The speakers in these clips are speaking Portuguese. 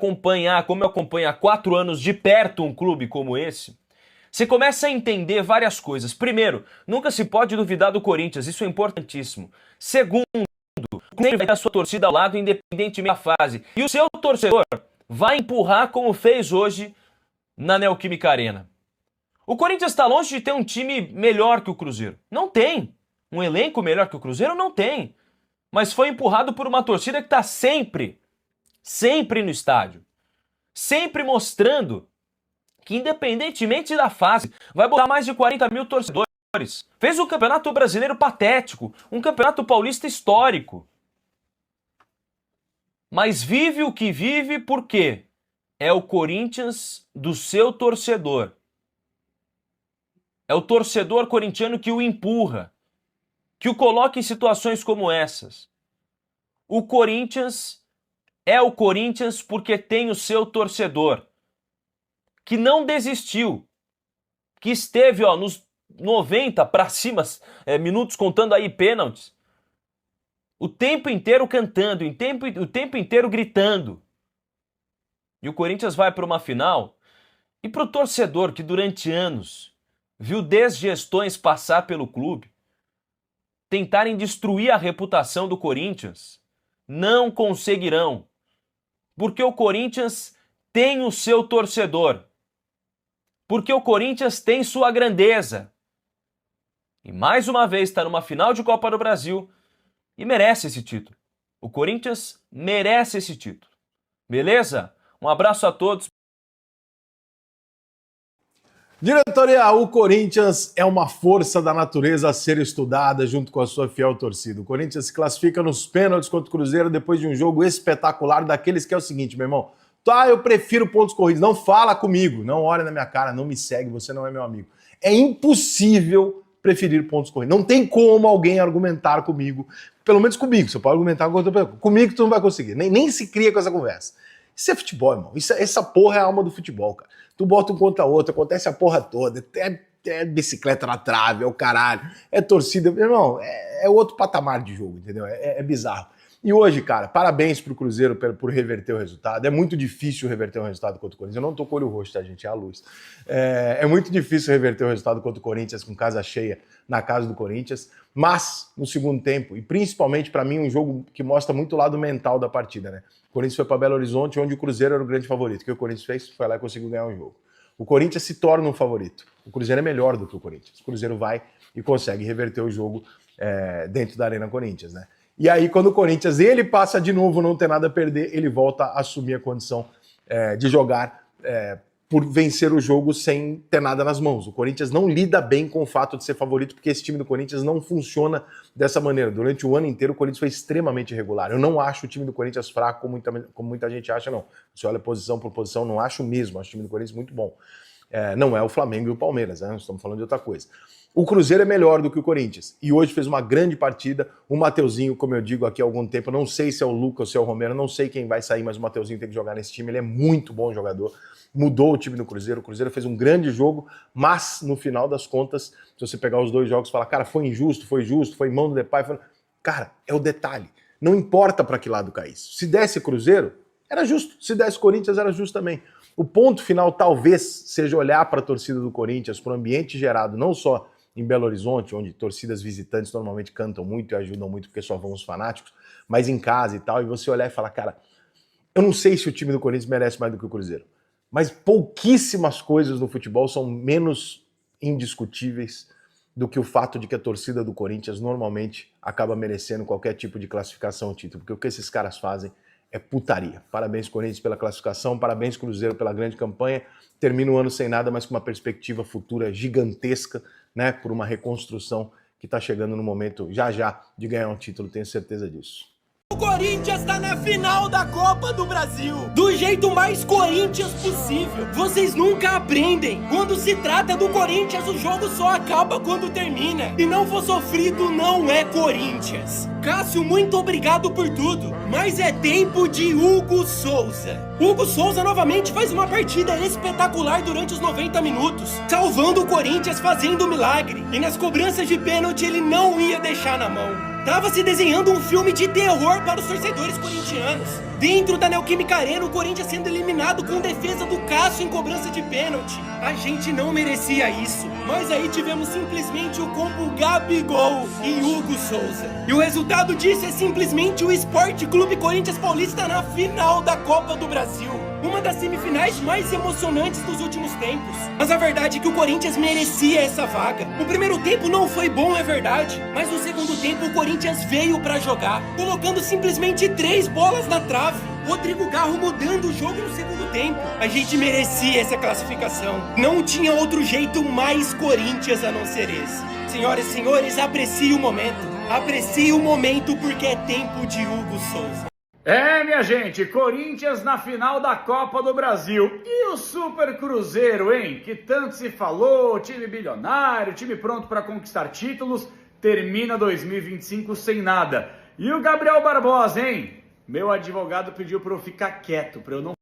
acompanhar, como eu acompanho há 4 anos de perto um clube como esse, você começa a entender várias coisas. Primeiro, nunca se pode duvidar do Corinthians, isso é importantíssimo. Segundo, ele vai ter a sua torcida ao lado, independentemente da fase. E o seu torcedor vai empurrar como fez hoje na Neoquímica Arena. O Corinthians está longe de ter um time melhor que o Cruzeiro. Não tem. Um elenco melhor que o Cruzeiro? Não tem. Mas foi empurrado por uma torcida que está sempre no estádio. Sempre mostrando que, independentemente da fase, vai botar mais de 40 mil torcedores. Fez um campeonato brasileiro patético, um campeonato paulista histórico. Mas vive o que vive por quê? É o Corinthians do seu torcedor. É o torcedor corintiano que o empurra, que o coloca em situações como essas. O Corinthians é o Corinthians porque tem o seu torcedor, que não desistiu, que esteve nos 90 para cima minutos, contando aí pênaltis, o tempo inteiro cantando, o tempo inteiro gritando. E o Corinthians vai para uma final, e para o torcedor que durante anos viu desgestões passar pelo clube, tentarem destruir a reputação do Corinthians, não conseguirão. Porque o Corinthians tem o seu torcedor. Porque o Corinthians tem sua grandeza. E mais uma vez está numa final de Copa do Brasil e merece esse título. O Corinthians merece esse título. Beleza? Um abraço a todos. Diretoria, o Corinthians é uma força da natureza a ser estudada junto com a sua fiel torcida. O Corinthians se classifica nos pênaltis contra o Cruzeiro depois de um jogo espetacular daqueles que é o seguinte, meu irmão. Tá, eu prefiro pontos corridos. Não fala comigo, não olha na minha cara, não me segue, você não é meu amigo. É impossível preferir pontos corridos. Não tem como alguém argumentar comigo, pelo menos comigo, você pode argumentar com outra pessoa. Comigo tu não vai conseguir, nem se cria com essa conversa. Isso é futebol, irmão. Essa porra é a alma do futebol, cara. Tu bota um contra outro, acontece a porra toda. É bicicleta na trave, é o caralho. É torcida. Irmão, é outro patamar de jogo, entendeu? É bizarro. E hoje, cara, parabéns pro Cruzeiro por reverter o resultado. É muito difícil reverter um resultado contra o Corinthians. Eu não tô com o olho roxo, tá, gente? É a luz. É muito difícil reverter o resultado contra o Corinthians com casa cheia na casa do Corinthians. Mas, no segundo tempo, e principalmente pra mim, um jogo que mostra muito o lado mental da partida, né? O Corinthians foi para Belo Horizonte, onde o Cruzeiro era o grande favorito. O que o Corinthians fez? Foi lá e conseguiu ganhar um jogo. O Corinthians se torna um favorito. O Cruzeiro é melhor do que o Corinthians. O Cruzeiro vai e consegue reverter o jogo dentro da Arena Corinthians, né? E aí, quando o Corinthians ele passa de novo, não tem nada a perder, ele volta a assumir a condição de jogar por vencer o jogo sem ter nada nas mãos. O Corinthians não lida bem com o fato de ser favorito, porque esse time do Corinthians não funciona dessa maneira. Durante o ano inteiro, o Corinthians foi extremamente irregular. Eu não acho o time do Corinthians fraco, como muita gente acha, não. Se olha posição por posição, não acho mesmo. Acho o time do Corinthians muito bom. Não é o Flamengo e o Palmeiras, né? Nós estamos falando de outra coisa. O Cruzeiro é melhor do que o Corinthians. E hoje fez uma grande partida. O Mateuzinho, como eu digo aqui há algum tempo, eu não sei se é o Lucas ou se é o Romero, não sei quem vai sair, mas o Mateuzinho tem que jogar nesse time. Ele é muito bom jogador. Mudou o time do Cruzeiro. O Cruzeiro fez um grande jogo, mas no final das contas, se você pegar os dois jogos e falar, cara, foi injusto, foi justo, foi mão do Depay, cara, é o detalhe. Não importa para que lado caísse. Se desse Cruzeiro, era justo. Se desse Corinthians, era justo também. O ponto final talvez seja olhar para a torcida do Corinthians, para o ambiente gerado, não só em Belo Horizonte, onde torcidas visitantes normalmente cantam muito e ajudam muito porque só vão os fanáticos, mas em casa e tal, e você olhar e falar, cara, eu não sei se o time do Corinthians merece mais do que o Cruzeiro, mas pouquíssimas coisas no futebol são menos indiscutíveis do que o fato de que a torcida do Corinthians normalmente acaba merecendo qualquer tipo de classificação ou título, porque o que esses caras fazem é putaria. Parabéns, Corinthians, pela classificação, parabéns, Cruzeiro, pela grande campanha. Termina o ano sem nada, mas com uma perspectiva futura gigantesca, né, por uma reconstrução que está chegando no momento, já de ganhar um título, tenho certeza disso. O Corinthians tá na final da Copa do Brasil, do jeito mais Corinthians possível. Vocês nunca aprendem. Quando se trata do Corinthians, o jogo só acaba quando termina. Se não for sofrido, não é Corinthians. Cássio, muito obrigado por tudo, mas é tempo de Hugo Souza. Hugo Souza novamente faz uma partida espetacular durante os 90 minutos, salvando o Corinthians, fazendo um milagre. E nas cobranças de pênalti ele não ia deixar na mão. Tava se desenhando um filme de terror para os torcedores corintianos. Dentro da Neoquímica Arena, o Corinthians sendo eliminado com defesa do Cássio em cobrança de pênalti. A gente não merecia isso. Mas aí tivemos simplesmente o combo Gabigol e Hugo Souza. E o resultado disso é simplesmente o Sport Clube Corinthians Paulista na final da Copa do Brasil. Uma das semifinais mais emocionantes dos últimos tempos. Mas a verdade é que o Corinthians merecia essa vaga. O primeiro tempo não foi bom, é verdade. Mas no segundo tempo o Corinthians veio pra jogar, colocando simplesmente 3 bolas na trave. Rodrigo Garro mudando o jogo no segundo tempo. A gente merecia essa classificação. Não tinha outro jeito mais Corinthians a não ser esse. Senhoras e senhores, aprecie o momento. Aprecie o momento porque é tempo de Hugo Souza. Minha gente, Corinthians na final da Copa do Brasil. E o Super Cruzeiro, hein? Que tanto se falou, time bilionário, time pronto para conquistar títulos, termina 2025 sem nada. E o Gabriel Barbosa, hein? Meu advogado pediu para eu ficar quieto, para eu não...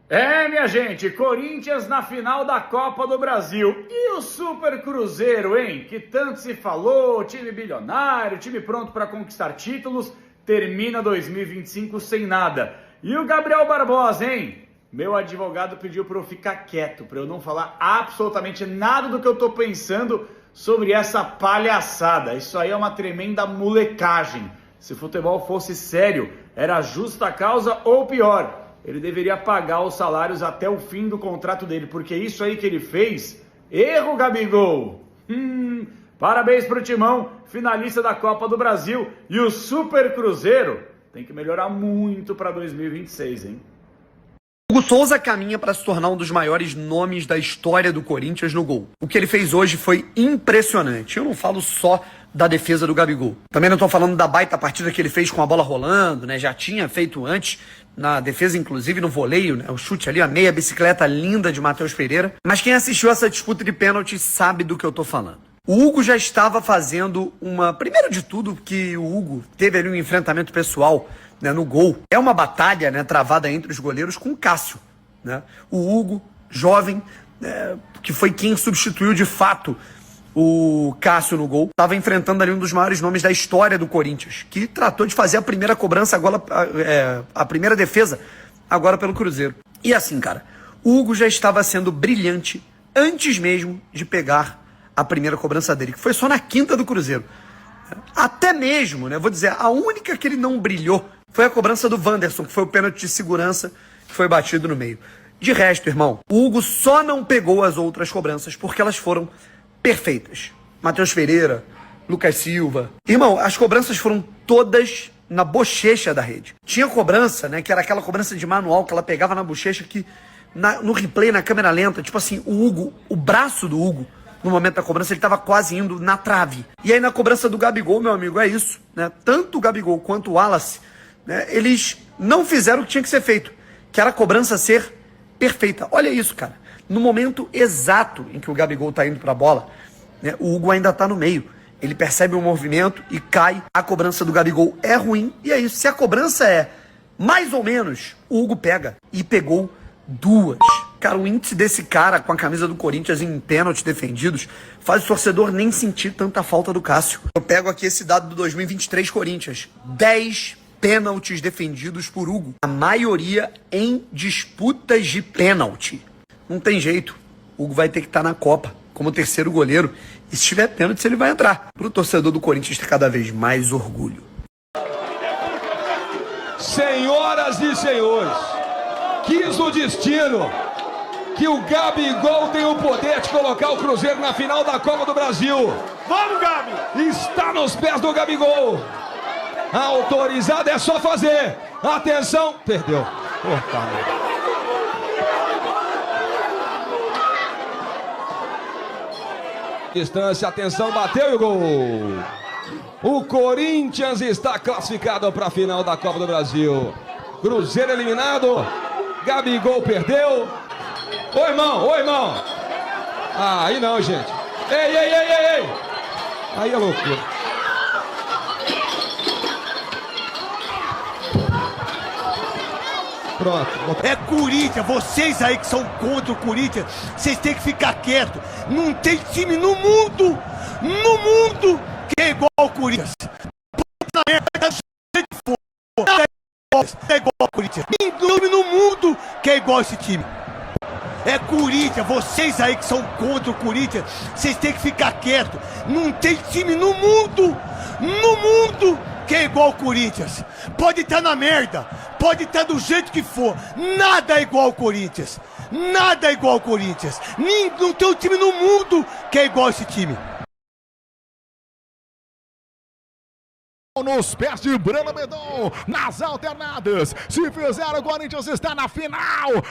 minha gente, Corinthians na final da Copa do Brasil. E o Super Cruzeiro, hein? Que tanto se falou, time bilionário, time pronto para conquistar títulos, termina 2025 sem nada. E o Gabriel Barbosa, hein? Meu advogado pediu para eu ficar quieto, para eu não falar absolutamente nada do que eu tô pensando sobre essa palhaçada. Isso aí é uma tremenda molecagem. Se futebol fosse sério, era justa causa ou pior, ele deveria pagar os salários até o fim do contrato dele, porque isso aí que ele fez, erro, Gabigol. Parabéns pro Timão, finalista da Copa do Brasil, e o Super Cruzeiro tem que melhorar muito para 2026, hein? Hugo Souza caminha para se tornar um dos maiores nomes da história do Corinthians no gol. O que ele fez hoje foi impressionante. Eu não falo só da defesa do Gabigol. Também não estou falando da baita partida que ele fez com a bola rolando, né? Já tinha feito antes, na defesa, inclusive no voleio, né? O chute ali, a meia bicicleta linda de Matheus Pereira. Mas quem assistiu essa disputa de pênalti sabe do que eu estou falando. O Hugo já estava fazendo uma... Primeiro de tudo, que o Hugo teve ali um enfrentamento pessoal, né, no gol. É uma batalha, né, travada entre os goleiros com o Cássio, né? O Hugo, jovem, que foi quem substituiu de fato o Cássio no gol, estava enfrentando ali um dos maiores nomes da história do Corinthians, que tratou de fazer a primeira cobrança agora, a primeira defesa agora pelo Cruzeiro. E assim, cara, o Hugo já estava sendo brilhante antes mesmo de pegar a primeira cobrança dele, que foi só na quinta do Cruzeiro. Até mesmo, né, vou dizer, a única que ele não brilhou foi a cobrança do Wanderson, que foi o pênalti de segurança que foi batido no meio. De resto, irmão, o Hugo só não pegou as outras cobranças porque elas foram perfeitas. Matheus Pereira, Lucas Silva. Irmão, as cobranças foram todas na bochecha da rede. Tinha cobrança, né, que era aquela cobrança de manual que ela pegava na bochecha que no replay, na câmera lenta, tipo assim, o Hugo, o braço do Hugo, no momento da cobrança, ele estava quase indo na trave. E aí na cobrança do Gabigol, meu amigo, é isso, né? Tanto o Gabigol quanto o Wallace, né, eles não fizeram o que tinha que ser feito, que era a cobrança ser perfeita. Olha isso, cara. No momento exato em que o Gabigol tá indo pra bola, né, o Hugo ainda tá no meio. Ele percebe o movimento e cai. A cobrança do Gabigol é ruim. E é isso. Se a cobrança é mais ou menos, o Hugo pega. E pegou 2. Cara, o índice desse cara com a camisa do Corinthians em pênaltis defendidos faz o torcedor nem sentir tanta falta do Cássio. Eu pego aqui esse dado do 2023 Corinthians. 10 pênaltis defendidos por Hugo. A maioria em disputas de pênalti. Não tem jeito. O Hugo vai ter que estar na Copa como terceiro goleiro. E se tiver pênalti, ele vai entrar. Para o torcedor do Corinthians ter cada vez mais orgulho. Senhoras e senhores, quis o destino que o Gabigol tem o poder de colocar o Cruzeiro na final da Copa do Brasil. Vamos, Gabi! Está nos pés do Gabigol. Autorizado, é só fazer. Atenção. Perdeu. Distância, atenção, bateu e o gol. O Corinthians está classificado para a final da Copa do Brasil. Cruzeiro eliminado. Gabigol perdeu. Ô irmão, ô irmão. Ah, aí não, gente. Ei, ei, ei, ei, ei. Aí é loucura. Pronto. É Corinthians, vocês aí que são contra o Corinthians, vocês têm que ficar quietos. Não tem time no mundo que é igual ao Corinthians. é igual ao Corinthians. Ninguém no mundo que é igual esse time. É Corinthians, vocês aí que são contra o Corinthians, vocês têm que ficar quietos. Não tem time no mundo que é igual ao Corinthians. Pode estar na merda, pode estar do jeito que for, nada é igual ao Corinthians. Nada é igual ao Corinthians. Não tem um time no mundo que é igual a esse time. Nos pés de Breno Bedon, nas alternadas, se fizer o Corinthians está na final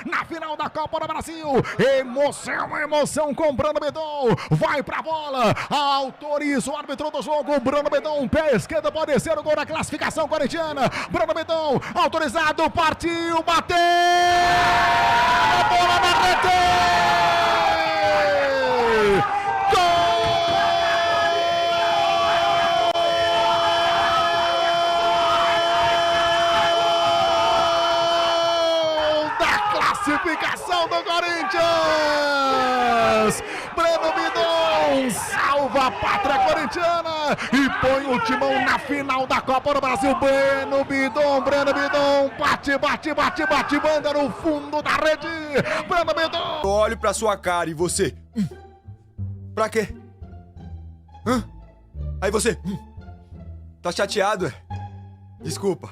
da Copa do Brasil, emoção com Breno Bedon, vai pra bola, autoriza o árbitro do jogo, Breno Bedon, pé esquerdo, pode ser o gol da classificação corintiana, Breno Bedon, autorizado, partiu, bateu, a bola na rede, gol! Classificação do Corinthians! Breno Bedon salva a pátria corintiana e põe o Timão na final da Copa do Brasil. Breno Bedon, bate, banda no fundo da rede. Breno Bedon. Eu olho pra sua cara e você... Pra quê? Aí você... Tá chateado, é? Desculpa.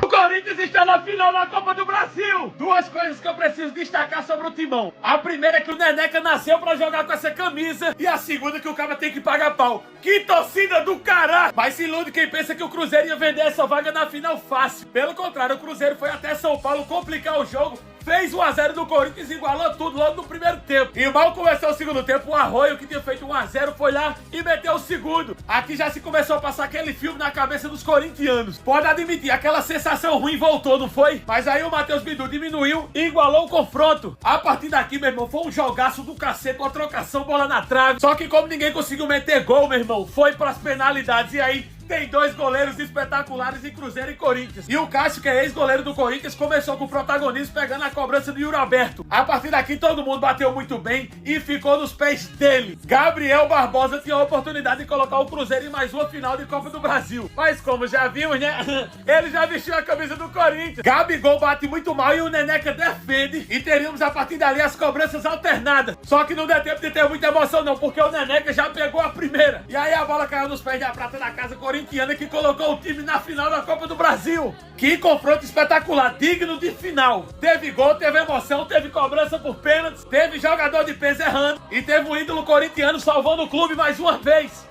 O Corinthians está na final da Copa do Brasil! Duas coisas que eu preciso destacar sobre o Timão. A primeira é que o Neneca nasceu pra jogar com essa camisa. E a segunda é que o cara tem que pagar pau. Que torcida do caralho! Mas se ilude quem pensa que o Cruzeiro ia vender essa vaga na final fácil. Pelo contrário, o Cruzeiro foi até São Paulo complicar o jogo. Fez 1-0 do Corinthians e igualou tudo logo no primeiro tempo. E mal começou o segundo tempo, o Arroio, que tinha feito 1-0, foi lá e meteu o segundo. Aqui já se começou a passar aquele filme na cabeça dos corintianos. Pode admitir, aquela sensação ruim voltou, não foi? Mas aí o Matheus Bidu diminuiu e igualou o confronto. A partir daqui, meu irmão, foi um jogaço do cacete, uma trocação, bola na trave. Só que como ninguém conseguiu meter gol, meu irmão, foi pras penalidades. E aí... tem dois goleiros espetaculares em Cruzeiro e Corinthians. E o Cássio, que é ex-goleiro do Corinthians, começou com o protagonismo pegando a cobrança do Yuri Alberto. A partir daqui todo mundo bateu muito bem e ficou nos pés dele. Gabriel Barbosa tinha a oportunidade de colocar o Cruzeiro em mais uma final de Copa do Brasil. Mas como já vimos, né? Ele já vestiu a camisa do Corinthians. Gabigol bate muito mal e o Neneca defende. E teríamos a partir dali as cobranças alternadas. Só que não deu tempo de ter muita emoção não, porque o Neneca já pegou a primeira. E aí a bola caiu nos pés da prata da casa corintiana, que colocou o time na final da Copa do Brasil. Que confronto espetacular, digno de final. Teve gol, teve emoção, teve cobrança por pênaltis, teve jogador de peso errando e teve um ídolo corintiano salvando o clube mais uma vez.